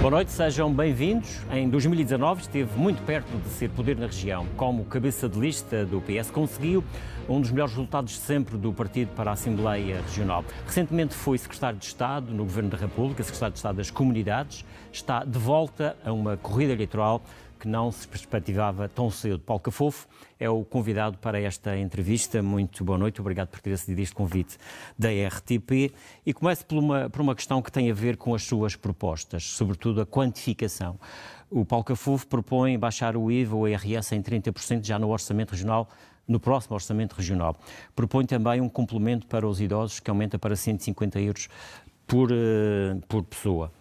Boa noite, sejam bem-vindos. Em 2019 esteve muito perto de ser poder na região. Como cabeça de lista do PS, conseguiu um dos melhores resultados de sempre do partido para a Assembleia Regional. Recentemente foi secretário de Estado no Governo da República, secretário de Estado das Comunidades. Está de volta a uma corrida eleitoral que não se perspectivava tão cedo. Paulo Cafofo é o convidado para esta entrevista. Muito boa noite, obrigado por ter acedido este convite da RTP. E começo por uma questão que tem a ver com as suas propostas, sobretudo a quantificação. O Paulo Cafofo propõe baixar o IVA ou o IRS em 30% já no Orçamento Regional, no próximo Orçamento Regional. Propõe também um complemento para os idosos que aumenta para 150 euros por pessoa.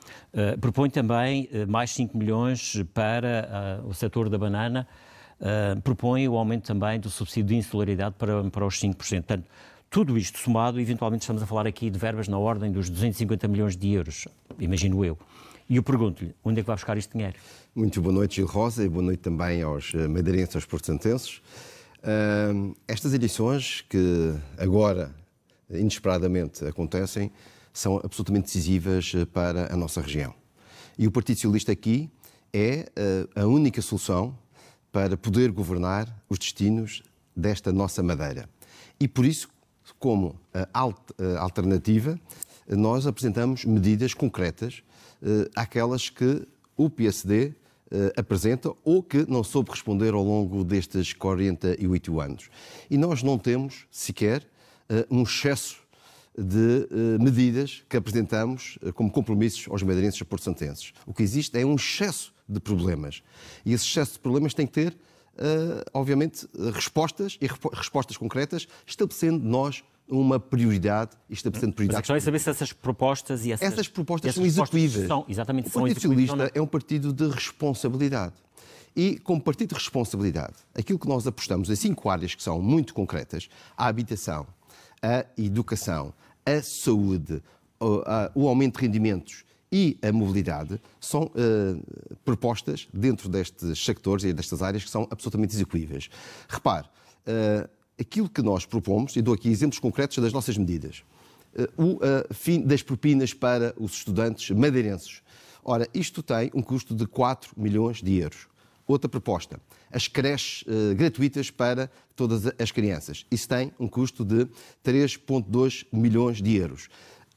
Propõe também mais 5 milhões para o setor da banana. Propõe o aumento também do subsídio de insularidade para os 5%. Portanto, tudo isto somado, eventualmente estamos a falar aqui de verbas na ordem dos 250 milhões de euros, imagino eu. E eu pergunto-lhe, onde é que vai buscar este dinheiro? Muito boa noite, Gil Rosa, e boa noite também aos madeirenses e aos porto-santenses. Estas eleições que agora, inesperadamente, acontecem, são absolutamente decisivas para a nossa região. E o Partido Socialista aqui é a única solução para poder governar os destinos desta nossa Madeira. E por isso, como alternativa, nós apresentamos medidas concretas àquelas que o PSD apresenta ou que não soube responder ao longo destes 48 anos. E nós não temos sequer um excesso de medidas que apresentamos como compromissos aos madeirenses e aos porto-santenses. O que existe é um excesso de problemas. E esse excesso de problemas tem que ter, obviamente, respostas e respostas concretas, estabelecendo nós uma prioridade e estabelecendo prioridades. Mas a questão é saber se essas propostas e essas propostas são executíveis. O Partido Socialista é um partido de responsabilidade. E, como partido de responsabilidade, aquilo que nós apostamos em 5 áreas que são muito concretas: a habitação, a educação, a saúde, o aumento de rendimentos e a mobilidade, são propostas dentro destes sectores e destas áreas que são absolutamente execuíveis. Repare, aquilo que nós propomos, e dou aqui exemplos concretos das nossas medidas: o fim das propinas para os estudantes madeirenses. Ora, isto tem um custo de 4 milhões de euros. Outra proposta: as creches gratuitas para todas as crianças. Isso tem um custo de 3,2 milhões de euros.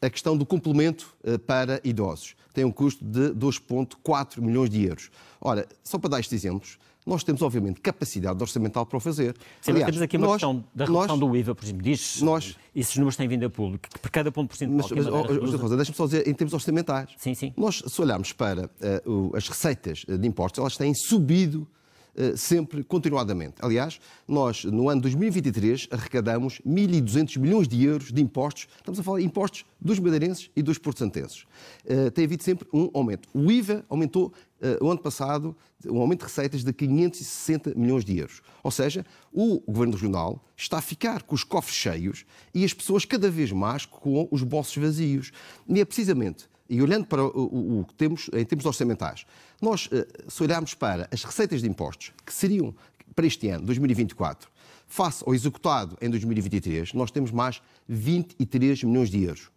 A questão do complemento para idosos tem um custo de 2,4 milhões de euros. Ora, só para dar estes exemplos, nós temos, obviamente, capacidade orçamental para o fazer. Sim, aliás, temos aqui uma questão da redução do IVA, por exemplo. Esses números têm vindo a público, que por cada ponto percentual... Rosa, deixa-me só dizer, em termos orçamentais. Sim. Nós, se olharmos para as receitas de impostos, elas têm subido sempre, continuadamente. Aliás, nós, no ano 2023, arrecadamos 1.200 milhões de euros de impostos. Estamos a falar de impostos dos madeirenses e dos porto-santenses. Tem havido sempre um aumento. O IVA aumentou, o ano passado, um aumento de receitas de 560 milhões de euros. Ou seja, o Governo Regional está a ficar com os cofres cheios e as pessoas cada vez mais com os bolsos vazios. E é precisamente... E olhando para o que temos em termos orçamentais, nós, se olharmos para as receitas de impostos que seriam para este ano, 2024, face ao executado em 2023, nós temos mais 23 milhões de euros.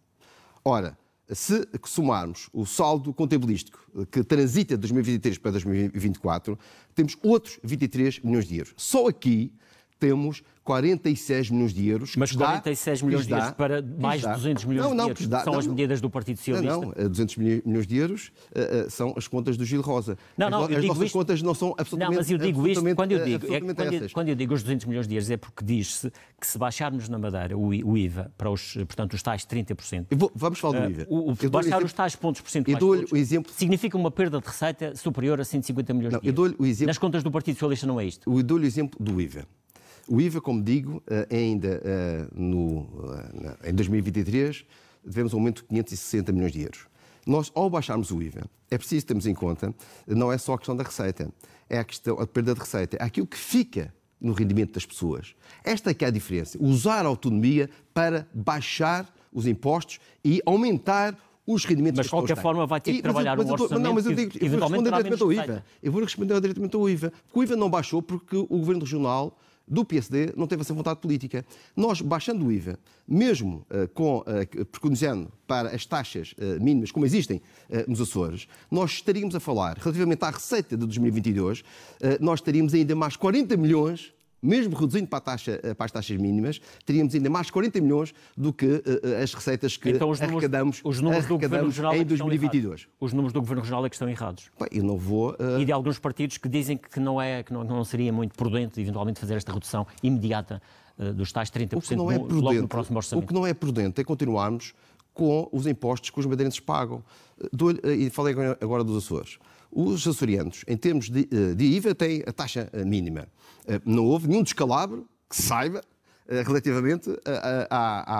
Ora, se somarmos o saldo contabilístico que transita de 2023 para 2024, temos outros 23 milhões de euros. Só aqui temos 46 milhões de euros. Mas 46 milhões de euros para mais de 200 milhões de euros são as medidas do Partido Socialista? Não, 200 milhões de euros são as contas do Gil Rosa. As nossas contas não são absolutamente... Não, mas eu digo isto, quando eu digo os 200 milhões de euros é porque diz-se que se baixarmos na Madeira o IVA para os tais 30%... Vamos falar do IVA. Baixar os tais pontos percentuais significa uma perda de receita superior a 150 milhões de euros. Nas contas do Partido Socialista não é isto. Eu dou-lhe o exemplo do IVA. O IVA, como digo, ainda em 2023, tivemos um aumento de 560 milhões de euros. Nós, ao baixarmos o IVA, é preciso termos em conta, não é só a questão da receita, é a perda de receita, é aquilo que fica no rendimento das pessoas. Esta é que é a diferença. Usar a autonomia para baixar os impostos e aumentar os rendimentos. Mas de qualquer forma vai ter que trabalhar um orçamento. Não, mas eu digo, eu vou responder diretamente ao IVA. Eu vou responder diretamente ao IVA. Porque o IVA não baixou porque o Governo Regional do PSD não teve essa vontade política. Nós, baixando o IVA, mesmo preconizando para as taxas mínimas, como existem nos Açores, nós estaríamos a falar, relativamente à receita de 2022, nós teríamos ainda mais 40 milhões, mesmo reduzindo para as taxas mínimas, teríamos ainda mais 40 milhões do que as receitas que então, arrecadamos em 2022. Os números do Governo Regional é que estão errados. Bem, eu não vou... E de alguns partidos que dizem que não seria muito prudente, eventualmente, fazer esta redução imediata dos tais 30% logo no próximo orçamento. O que não é prudente é continuarmos com os impostos que os madeirenses pagam. E falei agora dos Açores. Os açorianos, em termos de IVA, têm a taxa mínima. Não houve nenhum descalabro que se saiba relativamente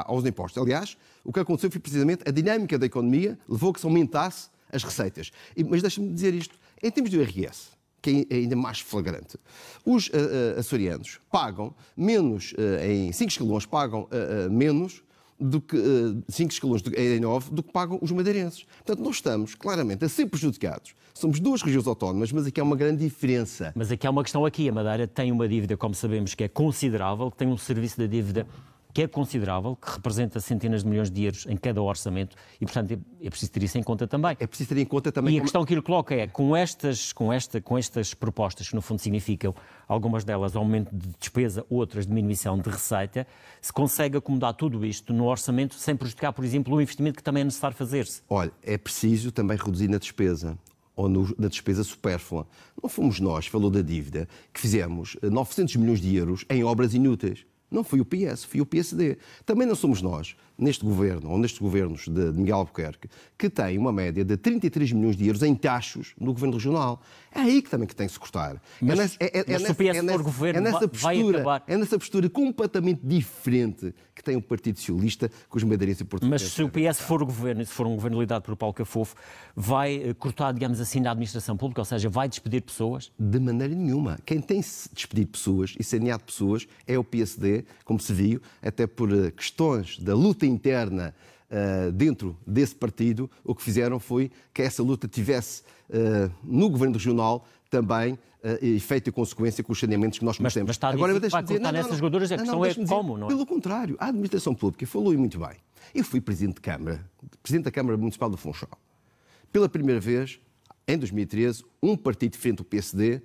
aos impostos. Aliás, o que aconteceu foi precisamente a dinâmica da economia levou a que se aumentasse as receitas. Mas deixa-me dizer isto. Em termos do IRS, que é ainda mais flagrante, os açorianos pagam menos, em 5 escalões, pagam menos do que 5 escalões em 9 do que pagam os madeirenses. Portanto, nós estamos claramente a ser prejudicados. Somos duas regiões autónomas, mas aqui há uma grande diferença. Mas aqui há uma questão aqui. A Madeira tem uma dívida, como sabemos, que é considerável, que tem um serviço da dívida que é considerável, que representa centenas de milhões de euros em cada orçamento e, portanto, é preciso ter isso em conta também. É preciso ter em conta também... E a questão que ele coloca é, com estas propostas, que no fundo significam, algumas delas, aumento de despesa, outras diminuição de receita, se consegue acomodar tudo isto no orçamento sem prejudicar, por exemplo, o investimento que também é necessário fazer-se. Olha, é preciso também reduzir na despesa, ou na despesa supérflua. Não fomos nós, falou da dívida, que fizemos 900 milhões de euros em obras inúteis. Não foi o PS, foi o PSD. Também não somos nós, neste governo, ou nestes governos de Miguel Albuquerque, que tem uma média de 33 milhões de euros em taxos no governo regional. É aí que também que tem que se cortar. Mas se o PS for governo, vai acabar... É nessa postura completamente diferente que tem o Partido Socialista com os madeirenses e portugueses. Mas se o PS for o governo, e se for um governo liderado por Paulo Cafofo, vai cortar, digamos assim, na administração pública, ou seja, vai despedir pessoas? De maneira nenhuma. Quem tem despedido pessoas e saneado pessoas é o PSD, como se viu, até por questões da luta interna dentro desse partido. O que fizeram foi que essa luta tivesse no governo regional também efeito e consequência com os saneamentos que nós conhecemos. Mas está a dizer que vai cortar nessas gorduras, a questão é como, não é? Pelo contrário, a administração pública falou muito bem. Eu fui Presidente da Câmara Municipal do Funchal. Pela primeira vez, em 2013, um partido diferente do PSD,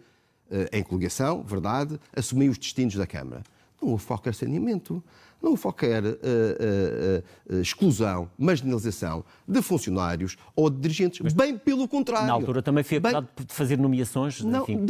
em coligação, verdade, assumiu os destinos da Câmara. Não houve qualquer saneamento, não houve qualquer exclusão, marginalização de funcionários ou de dirigentes, mas, bem pelo contrário. Na altura também foi acusado de fazer nomeações, não, enfim,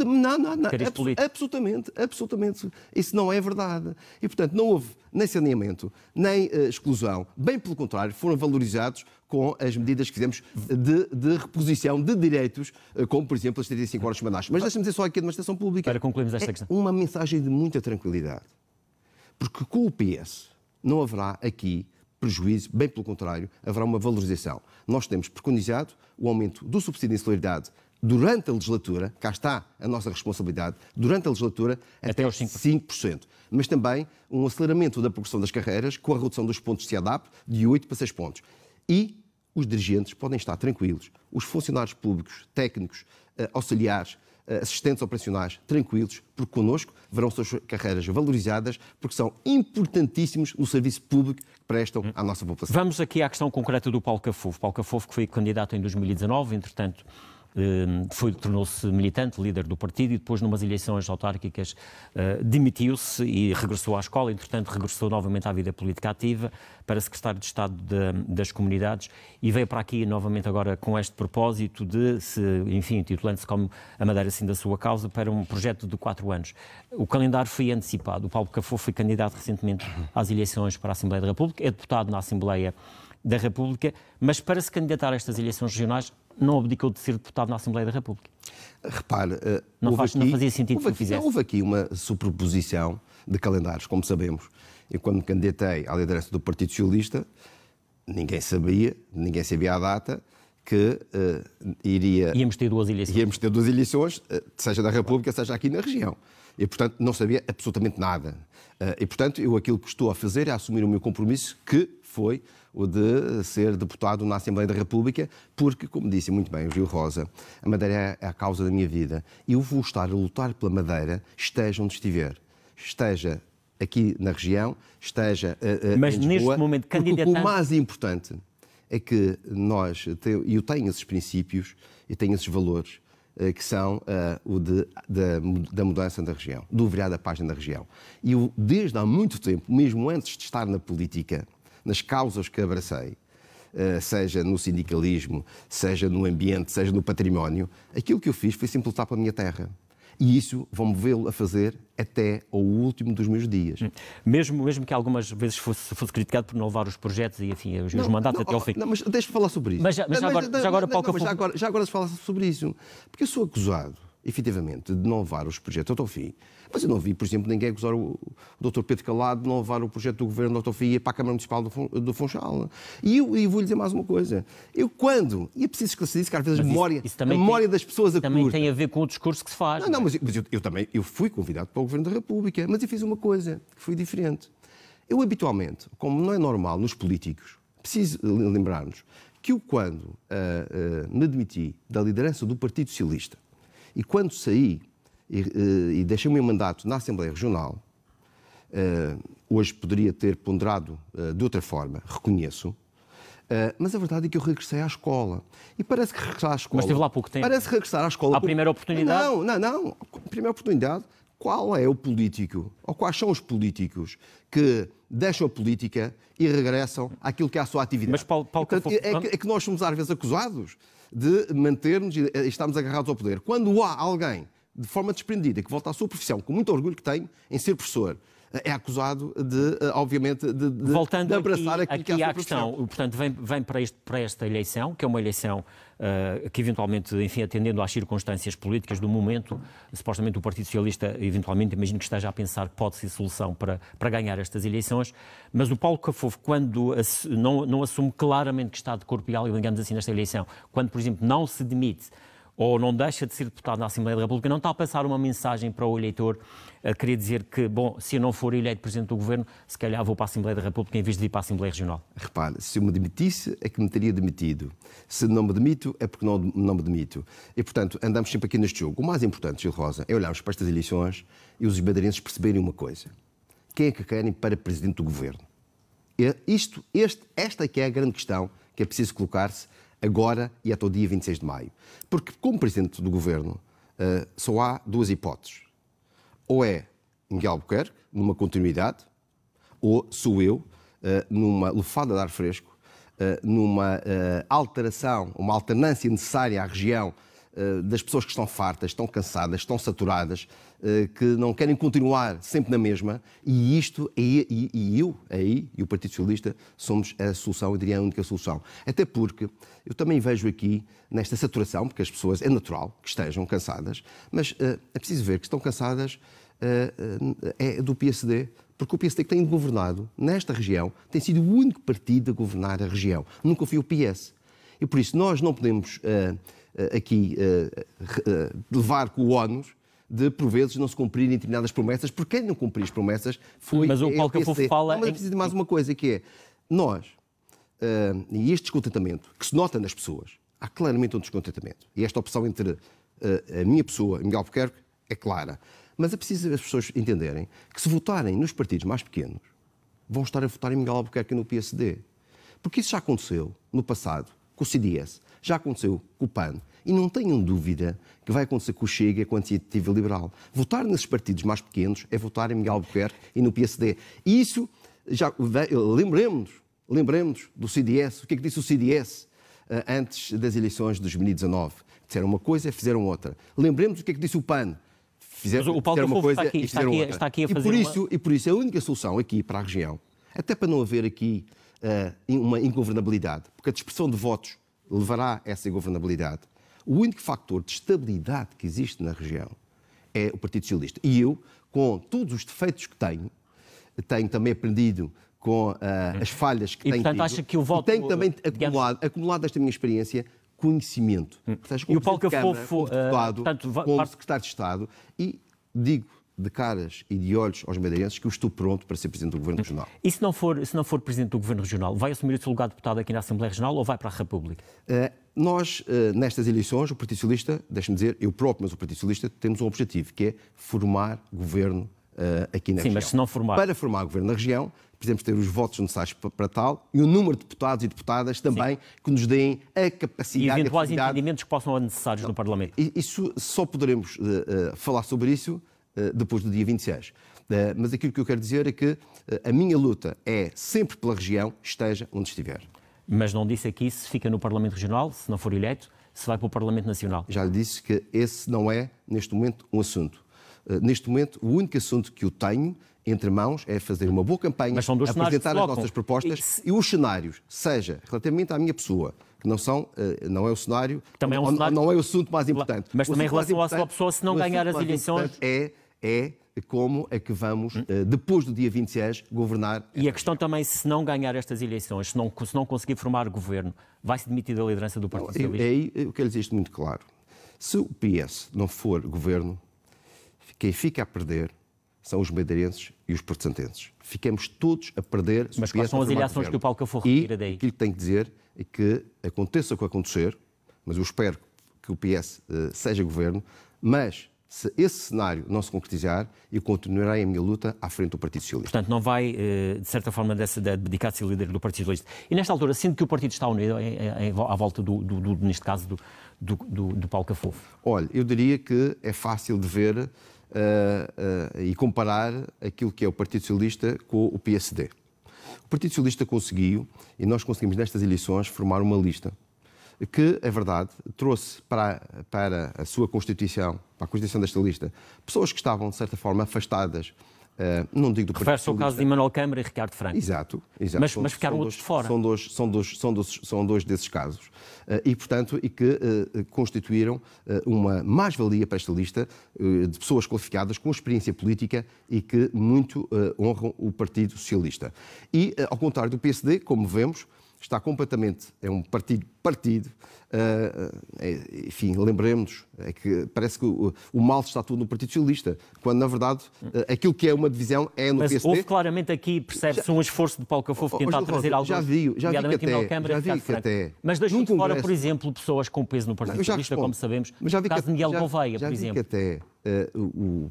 absolutamente. Isso não é verdade. E, portanto, não houve nem saneamento, nem exclusão. Bem pelo contrário, foram valorizados com as medidas que fizemos de reposição de direitos, como, por exemplo, as 35 horas semanais. Mas deixa-me dizer só aqui a administração pública. Para concluirmos esta questão. Uma mensagem de muita tranquilidade. Porque com o PS não haverá aqui prejuízo, bem pelo contrário, haverá uma valorização. Nós temos preconizado o aumento do subsídio de insularidade durante a legislatura, cá está a nossa responsabilidade, durante a legislatura até aos 5%. Mas também um aceleramento da progressão das carreiras com a redução dos pontos de CEDAP de 8 para 6 pontos. E os dirigentes podem estar tranquilos, os funcionários públicos, técnicos, auxiliares, assistentes operacionais, tranquilos, porque connosco verão suas carreiras valorizadas, porque são importantíssimos no serviço público que prestam à nossa população. Vamos aqui à questão concreta do Paulo Cafofo. Paulo Cafofo, que foi candidato em 2019, entretanto, tornou-se militante, líder do partido, e depois, numas eleições autárquicas, demitiu-se e regressou à escola. Entretanto, regressou novamente à vida política ativa para secretário de Estado das Comunidades e veio para aqui novamente agora com este propósito de, enfim, titulando-se como a Madeira assim da sua causa, para um projeto de 4 anos. O calendário foi antecipado. O Paulo Cafofo foi candidato recentemente às eleições para a Assembleia da República, é deputado na Assembleia da República, mas para se candidatar a estas eleições regionais não abdicou de ser deputado na Assembleia da República. Repare, não fazia sentido que o fizesse. Houve aqui uma superposição de calendários, como sabemos. Eu, quando me candidatei à liderança do Partido Socialista, ninguém sabia a data que íamos ter 2 eleições. Íamos ter 2 eleições, seja da República, seja aqui na região. E, portanto, não sabia absolutamente nada. E, portanto, aquilo que estou a fazer é assumir o meu compromisso, que foi o de ser deputado na Assembleia da República, porque, como disse muito bem o Gil Rosa, a Madeira é a causa da minha vida. E eu vou estar a lutar pela Madeira, esteja onde estiver. esteja aqui na região, esteja mas em Lisboa, neste momento, candidatando... O mais importante é que nós, eu tenho esses princípios e tenho esses valores, que são da mudança da região, do virar da página da região. E eu, desde há muito tempo, mesmo antes de estar na política, nas causas que abracei, seja no sindicalismo, seja no ambiente, seja no património, aquilo que eu fiz foi sempre lutar pela minha terra. E isso vão-me vê-lo a fazer até ao último dos meus dias. Mesmo que algumas vezes fosse criticado por não levar os projetos e, enfim, os mandatos até ao fim. Não, mas deixa-me falar sobre isso. Mas já agora, Paulo, já agora se fala sobre isso. Porque eu sou acusado, efetivamente, de não levar os projetos até ao fim. Mas eu não vi, por exemplo, ninguém acusar o Dr. Pedro Calado de não levar o projeto do Governo até ao fim e ir para a Câmara Municipal do Funchal. E vou-lhe dizer mais uma coisa. E é preciso esclarecer isso, que às vezes a memória das pessoas acusa. Também tem a ver com o discurso que se faz. Não, mas eu fui convidado para o Governo da República, mas eu fiz uma coisa que foi diferente. Eu, habitualmente, como não é normal nos políticos, preciso lembrar-nos que eu, quando me demiti da liderança do Partido Socialista e quando saí e deixei o meu mandato na Assembleia Regional, hoje poderia ter ponderado de outra forma, reconheço, mas a verdade é que eu regressei à escola. E parece que regressar à escola... Mas esteve lá há pouco tempo. Parece regressar à escola... À primeira oportunidade? Não. A primeira oportunidade, qual é o político, ou quais são os políticos que deixam a política e regressam àquilo que é a sua atividade? Mas, Paulo, é que nós somos às vezes acusados de manter-nos e estarmos agarrados ao poder. Quando há alguém, de forma desprendida, que volta à sua profissão, com muito orgulho que tem em ser professor, é acusado obviamente, de abraçar aquilo que é a sua profissão. Portanto, vem para esta eleição, que é uma eleição que eventualmente, enfim, atendendo às circunstâncias políticas do momento, supostamente o Partido Socialista, eventualmente, imagino que esteja a pensar que pode ser solução para ganhar estas eleições, mas o Paulo Cafofo, quando não assume claramente que está de corpo e alma, digamos assim, nesta eleição, quando, por exemplo, não se demite ou não deixa de ser deputado na Assembleia da República, não está a passar uma mensagem para o eleitor a querer dizer que, bom, se eu não for eleito Presidente do Governo, se calhar vou para a Assembleia da República em vez de ir para a Assembleia Regional? Repare, se eu me demitisse é que me teria demitido. Se não me demito é porque não me demito. E, portanto, andamos sempre aqui neste jogo. O mais importante, Gil Rosa, é olharmos para estas eleições e os madeirenses perceberem uma coisa. Quem é que querem para Presidente do Governo? Esta que é a grande questão que é preciso colocar-se agora e até o dia 26 de maio. Porque, como Presidente do Governo, só há duas hipóteses. Ou é Miguel Albuquerque, numa continuidade, ou sou eu, numa lufada de ar fresco, numa alteração, uma alternância necessária à região das pessoas que estão fartas, estão cansadas, estão saturadas, que não querem continuar sempre na mesma, e eu e o Partido Socialista somos a solução, eu diria a única solução. Até porque eu também vejo aqui, nesta saturação, porque as pessoas, é natural que estejam cansadas, mas é preciso ver que estão cansadas é do PSD, porque o PSD que tem governado nesta região tem sido o único partido a governar a região. Nunca foi o PS. E por isso nós não podemos aqui levar com o ónus de, por vezes, não se cumprirem determinadas promessas, porque quem não cumprir as promessas foi mas o Paulo Cafofo fala... Mas é preciso de mais uma coisa, que é, nós, e este descontentamento, que se nota nas pessoas, há claramente um descontentamento. E esta opção entre a minha pessoa, Miguel Albuquerque, é clara. Mas é preciso as pessoas entenderem que se votarem nos partidos mais pequenos, vão estar a votar em Miguel Albuquerque e no PSD. Porque isso já aconteceu no passado com o CDS, já aconteceu com o PAN, e não tenham dúvida que vai acontecer com o Chega e com a Iniciativa Liberal. Votar nesses partidos mais pequenos é votar em Miguel Albuquerque e no PSD. E isso, já lembremos do CDS. O que é que disse o CDS antes das eleições de 2019? Disseram uma coisa e fizeram outra. Lembremos o que é que disse o PAN. Fizeram uma coisa e fizeram outra. Está aqui a fazer e por isso a única solução aqui para a região, até para não haver aqui uma ingovernabilidade, porque a dispersão de votos levará a essa ingovernabilidade, o único fator de estabilidade que existe na região é o Partido Socialista. E eu, com todos os defeitos que tenho também aprendido com as falhas que tenho portanto, tido, acha que o voto, e tenho também acumulado desta minha experiência conhecimento. Seja, como e o Paulo Cafofo, como deputado, como parte... secretário de Estado, e digo de caras e de olhos aos madeirenses que eu estou pronto para ser Presidente do Governo Regional. E se não for Presidente do Governo Regional, vai assumir o seu lugar de deputado aqui na Assembleia Regional ou vai para a República? Nós, nestas eleições, o Partido Socialista, deixe-me dizer, eu próprio, mas o Partido Socialista, temos um objetivo, que é formar governo aqui na região. Sim, mas se não formar... Para formar governo na região, precisamos ter os votos necessários para tal e o número de deputados e deputadas também que nos deem a capacidade... E eventuais entendimentos que possam ser necessários no Parlamento. Isso só poderemos falar sobre isso depois do dia 26. Mas aquilo que eu quero dizer é que a minha luta é sempre pela região, esteja onde estiver. Mas não disse aqui se fica no Parlamento Regional, se não for eleito, se vai para o Parlamento Nacional. Já lhe disse que esse não é, neste momento, um assunto. Neste momento, o único assunto que eu tenho entre mãos é fazer uma boa campanha, apresentar as nossas propostas e os cenários, seja relativamente à minha pessoa, que não é o cenário, também é um cenário... não é o assunto mais importante. Mas também em relação à sua pessoa, se não ganhar as eleições... É como é que vamos, depois do dia 26, governar. E a questão também, se não ganhar estas eleições, se não conseguir formar governo, vai-se demitir da liderança do Partido Socialista? Aí eu quero dizer isto muito claro. Se o PS não for governo, quem fica a perder são os madeirenses e os porto-santenses. Ficamos todos a perder. Mas quais são as eleições que o Paulo Cafofo retira daí? Aquilo que tenho que dizer é que aconteça o que acontecer, mas eu espero que o PS seja governo, mas se esse cenário não se concretizar, eu continuarei a minha luta à frente do Partido Socialista. Portanto, não vai, de certa forma, dedicar-se a líder do Partido Socialista. E nesta altura, sendo que o partido está unido à volta, neste caso, do Paulo Cafofo? Olha, eu diria que é fácil de ver e comparar aquilo que é o Partido Socialista com o PSD. O Partido Socialista conseguiu, e nós conseguimos nestas eleições, formar uma lista que, é verdade, trouxe para a sua Constituição, para a Constituição desta lista, pessoas que estavam, de certa forma, afastadas, não digo do Partido Socialista. Refere-se ao caso de Emanuel Câmara e Ricardo Franco. Exato. Mas ficaram outros de fora. São dois desses casos. E, portanto, que constituíram uma mais-valia para esta lista de pessoas qualificadas, com experiência política e que muito honram o Partido Socialista. E, ao contrário do PSD, como vemos, está completamente, é um partido, enfim, lembremos-nos, é que parece que o mal está tudo no Partido Socialista, quando, na verdade, aquilo que é uma divisão é no PSD. Mas houve claramente aqui, percebe-se, um esforço de Paulo Cafofo tentar trazer algo. Já vi que até... Mas deixou de fora, por exemplo, pessoas com peso no Partido Socialista, como sabemos, o caso de Miguel Gouveia, por exemplo. Já vi que até o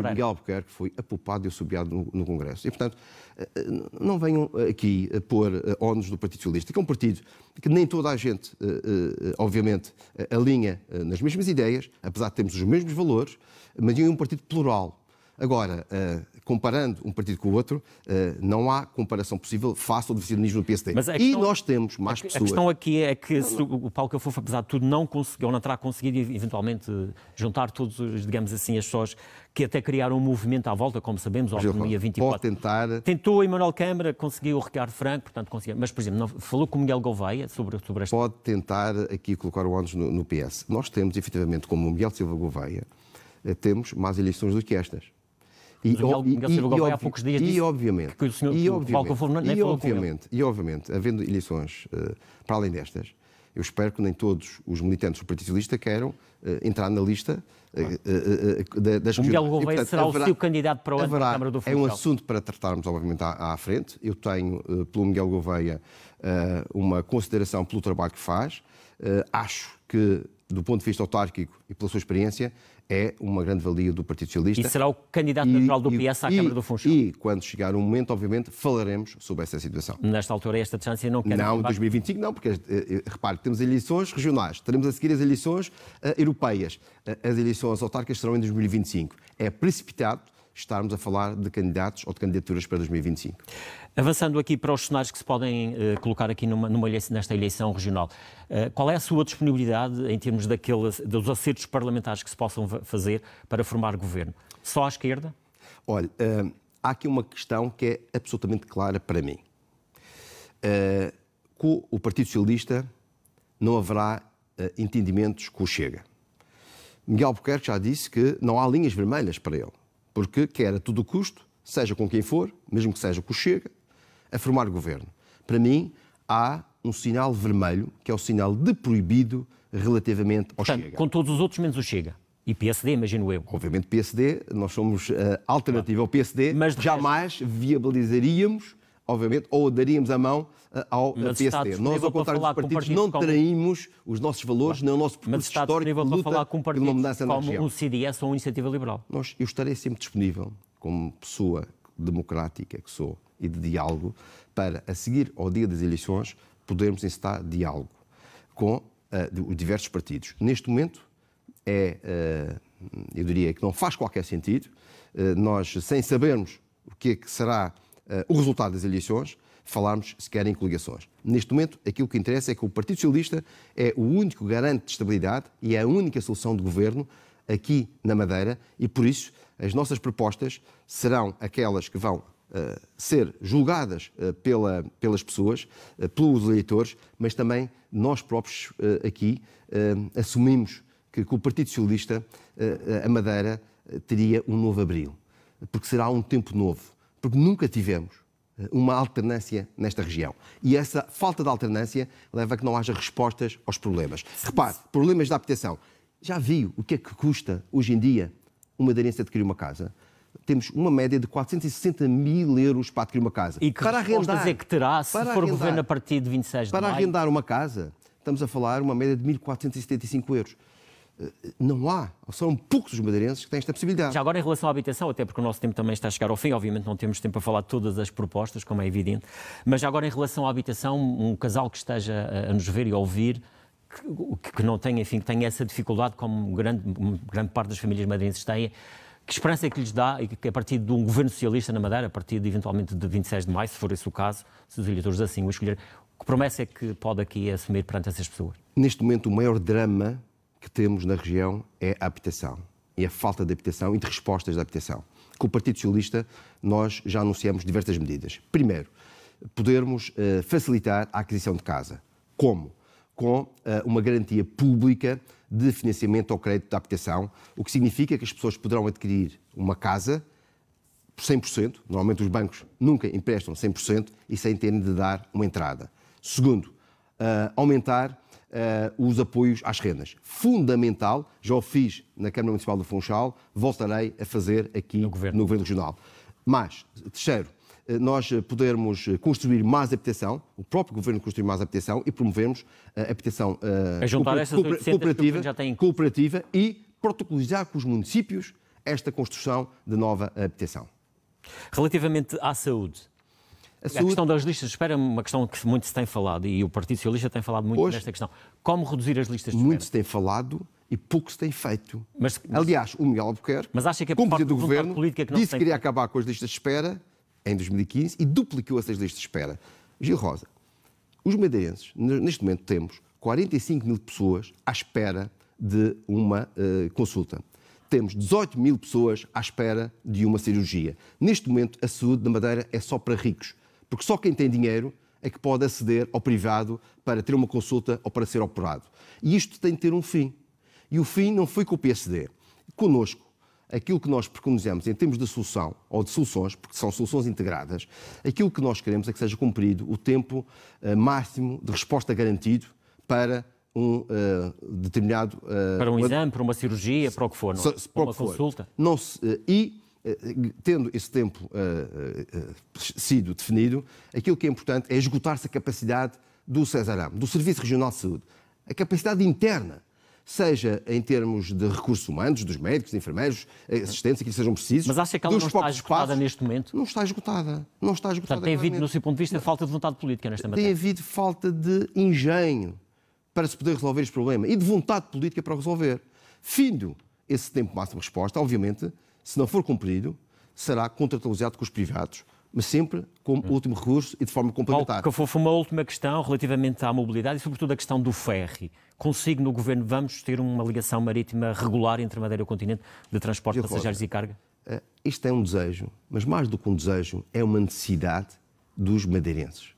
Miguel Albuquerque foi apupado e assobiado no Congresso. E, portanto, não venham aqui a pôr ónus do Partido Socialista, que é um partido que nem toda a gente, obviamente, alinha nas mesmas ideias, apesar de termos os mesmos valores, mas é um partido plural. Agora, comparando um partido com o outro, não há comparação possível face ao divisionismo do PSD. E nós temos mais pessoas... A questão aqui é que o Paulo Cafofo, apesar de tudo, não conseguiu, ou não terá conseguido, eventualmente, juntar todos, digamos assim, as pessoas que até criaram um movimento à volta, como sabemos, a Autonomia 24. Tentou Emanuel Câmara, conseguiu o Ricardo Franco, portanto conseguiu. Mas, por exemplo, falou com o Miguel Gouveia sobre esta... Pode tentar aqui colocar o ónus no PS. Nós temos, efetivamente, como o Miguel Silva Gouveia, temos mais eleições do que estas. Miguel Silva Gouveia há poucos dias disse obviamente, que o senhor Paulo Cafofo nem falou com ele. E obviamente, havendo eleições para além destas, eu espero que nem todos os militantes do Partido Socialista queiram entrar na lista das regionais. O Miguel Gouveia será o seu candidato para o ano da Câmara do Funchal. É um assunto para tratarmos, obviamente, à frente. Eu tenho, pelo Miguel Gouveia, uma consideração pelo trabalho que faz. Acho que, do ponto de vista autárquico e pela sua experiência, é uma grande valia do Partido Socialista. E será o candidato natural do PS à Câmara do Funchal. E, quando chegar o momento, obviamente, falaremos sobre essa situação. Nesta altura, esta distância não quer... Não, em 2025 não, porque, repare, temos eleições regionais, teremos a seguir as eleições europeias. As eleições autárquicas serão em 2025. É precipitado estarmos a falar de candidatos ou de candidaturas para 2025. Avançando aqui para os cenários que se podem colocar aqui nesta eleição regional, qual é a sua disponibilidade em termos dos acertos parlamentares que se possam fazer para formar governo? Só à esquerda? Olha, há aqui uma questão que é absolutamente clara para mim. Com o Partido Socialista não haverá entendimentos com o Chega. Miguel Albuquerque já disse que não há linhas vermelhas para ele, porque quer a todo custo, seja com quem for, mesmo que seja com o Chega, a formar governo. Para mim, há um sinal vermelho, que é o sinal de proibido relativamente ao Chega. Com todos os outros menos o Chega. E PSD, imagino eu. Obviamente PSD, nós somos alternativa ao PSD, mas jamais viabilizaríamos, obviamente, ou daríamos a mão ao PSD. Nós, ao contrário dos partidos, não traímos os nossos valores, nem o nosso percurso histórico de luta para falar com pela mudança na região. Como um CDS ou uma Iniciativa Liberal. Eu estarei sempre disponível como pessoa democrática que sou e de diálogo, para, a seguir ao dia das eleições, podermos encetar diálogo com os diversos partidos. Neste momento, eu diria que não faz qualquer sentido nós, sem sabermos o que será o resultado das eleições, falarmos sequer em coligações. Neste momento, aquilo que interessa é que o Partido Socialista é o único garante de estabilidade e é a única solução de governo aqui na Madeira e, por isso, as nossas propostas serão aquelas que vão ser julgadas pelas pessoas, pelos eleitores, mas também nós próprios aqui assumimos que com o Partido Socialista a Madeira teria um novo abril, porque será um tempo novo, porque nunca tivemos uma alternância nesta região. E essa falta de alternância leva a que não haja respostas aos problemas. Repare, problemas da habitação. Já viu o que é que custa hoje em dia uma madeirense adquirir uma casa? Temos uma média de 460 mil euros para adquirir uma casa. E que respostas é que terá se for governo a partir de 26 de maio? Para arrendar uma casa, estamos a falar uma média de 1.475 euros. Não há, são poucos os madeirenses que têm esta possibilidade. Já agora em relação à habitação, até porque o nosso tempo também está a chegar ao fim, obviamente não temos tempo para falar de todas as propostas, como é evidente, mas já agora em relação à habitação, um casal que esteja a nos ver e a ouvir, que não tenha, enfim, que tenha essa dificuldade, como grande parte das famílias madeirenses têm, que esperança é que lhes dá e que a partir de um governo socialista na Madeira, a partir de eventualmente de 26 de maio, se for esse o caso, se os eleitores assim o escolher, que promessa é que pode aqui assumir perante essas pessoas? Neste momento o maior drama que temos na região é a habitação e a falta de habitação e de respostas da habitação. Com o Partido Socialista nós já anunciamos diversas medidas. Primeiro, podermos facilitar a aquisição de casa. Como? Com uma garantia pública de financiamento ao crédito da habitação, o que significa que as pessoas poderão adquirir uma casa por 100%, normalmente os bancos nunca emprestam 100% e sem terem de dar uma entrada. Segundo, aumentar os apoios às rendas. Fundamental, já o fiz na Câmara Municipal do Funchal, voltarei a fazer aqui no Governo Regional. Mas, terceiro, nós podermos construir mais habitação, o próprio Governo construir mais habitação e promovermos a habitação cooperativa e protocolizar com os municípios esta construção de nova habitação. Relativamente à saúde, a questão das listas de espera é uma questão que muito se tem falado e o Partido Socialista tem falado muito nesta questão. Como reduzir as listas de espera? Muito se tem falado e pouco se tem feito. Aliás, o Miguel Albuquerque, como presidente do Governo, disse que queria acabar com as listas de espera em 2015 e duplicou essas listas de espera. Gil Rosa, os madeirenses, neste momento temos 45 mil pessoas à espera de uma consulta. Temos 18 mil pessoas à espera de uma cirurgia. Neste momento, a saúde da Madeira é só para ricos, porque só quem tem dinheiro é que pode aceder ao privado para ter uma consulta ou para ser operado. E isto tem de ter um fim. E o fim não foi com o PSD. Connosco, aquilo que nós preconizamos em termos de solução, ou de soluções, porque são soluções integradas, aquilo que nós queremos é que seja cumprido o tempo máximo de resposta garantido para um determinado... para um exame, para uma cirurgia, para o que for, não? Para uma consulta. Tendo esse tempo sido definido, aquilo que é importante é esgotar-se a capacidade do CESARAM, do Serviço Regional de Saúde. A capacidade interna, seja em termos de recursos humanos, dos médicos, dos enfermeiros, assistentes, que sejam precisos. Mas acha que ela não está esgotada neste momento? Não está esgotada. Não está esgotada. Portanto, tem havido, no seu ponto de vista, falta de vontade política nesta matéria? Tem havido falta de engenho para se poder resolver este problema e de vontade política para o resolver. Findo esse tempo máximo de resposta, obviamente, se não for cumprido, será contratualizado com os privados, mas sempre como último recurso e de forma complementar. Paulo Cafofo, uma última questão relativamente à mobilidade e, sobretudo, a questão do ferry. Consigo, no Governo, vamos ter uma ligação marítima regular entre a Madeira e o continente de transporte de passageiros e carga? Isto é um desejo, mas mais do que um desejo, é uma necessidade dos madeirenses.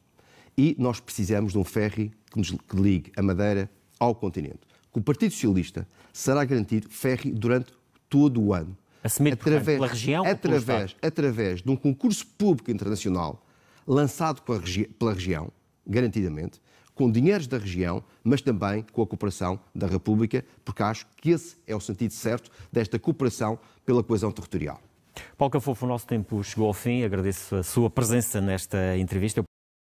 E nós precisamos de um ferry que ligue a Madeira ao continente. Com o Partido Socialista será garantido ferry durante todo o ano. Assumido pela região ou pelo Estado? Através de um concurso público internacional lançado pela região, garantidamente, com dinheiros da região, mas também com a cooperação da República, porque acho que esse é o sentido certo desta cooperação pela coesão territorial. Paulo Cafofo, o nosso tempo chegou ao fim. Agradeço a sua presença nesta entrevista.